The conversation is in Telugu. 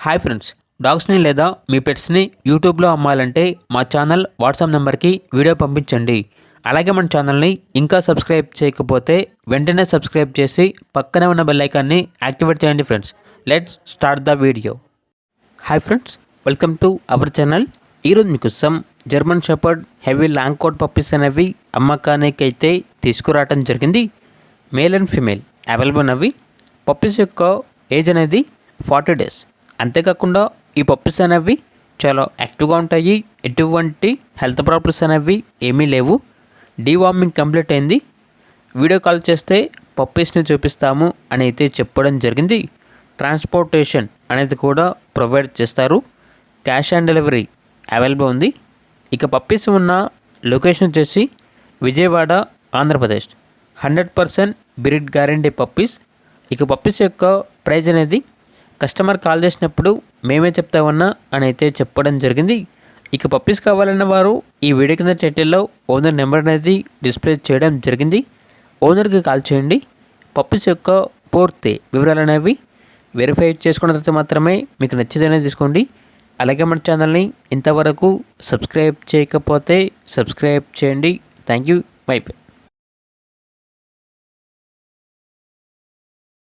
హాయ్ ఫ్రెండ్స్, డాగ్స్ని లేదా మీ పెట్స్ని యూట్యూబ్లో అమ్మాలంటే మా ఛానల్ వాట్సాప్ నెంబర్కి వీడియో పంపించండి. అలాగే మన ఛానల్ని ఇంకా సబ్స్క్రైబ్ చేయకపోతే వెంటనే సబ్స్క్రైబ్ చేసి పక్కనే ఉన్న బెల్ ఐకాన్ని యాక్టివేట్ చేయండి friends. Let's start the video. Hi friends, welcome to our channel. ఈరోజు మీకోసం German shepherd heavy long coat puppies అనేవి అమ్మకానికి అయితే తీసుకురావడం జరిగింది. మేల్ అండ్ ఫీమేల్ అవైలబుల్ ఉన్నవి. పప్పీస్ యొక్క ఏజ్ అనేది 40 days. అంతేకాకుండా ఈ పప్పీస్ అనేవి చాలా యాక్టివ్గా ఉంటాయి. ఎటువంటి హెల్త్ ప్రాబ్లమ్స్ అనేవి ఏమీ లేవు. డీవార్మింగ్ కంప్లీట్ అయింది. వీడియో కాల్ చేస్తే పప్పీస్ని చూపిస్తాము అని అయితే చెప్పడం జరిగింది. ట్రాన్స్పోర్టేషన్ అనేది కూడా ప్రొవైడ్ చేస్తారు. క్యాష్ ఆన్ డెలివరీ అవైలబుల్ ఉంది. ఇక పప్పీస్ ఉన్న లొకేషన్ వచ్చేసి Vijayawada, Andhra Pradesh. 100% breed guarantee puppies. ఇక పప్పీస్ యొక్క ప్రైజ్ అనేది కస్టమర్ కాల్ చేసినప్పుడు మేమే చెప్తామన్నా అని అయితే చెప్పడం జరిగింది. ఇక పప్పీస్ కావాలన్న వారు ఈ వీడియో కింద టైటిల్లో ఓనర్ నెంబర్ అనేది డిస్ప్లే చేయడం జరిగింది. ఓనర్కి కాల్ చేయండి. పప్పీస్ యొక్క పూర్తి వివరాలు అనేవి వెరిఫై చేసుకున్న తర్వాత మాత్రమే మీకు నచ్చితేనే తీసుకోండి. అలాగే మన ఛానల్ని ఇంతవరకు సబ్స్క్రైబ్ చేయకపోతే సబ్స్క్రైబ్ చేయండి. Thank you. By by.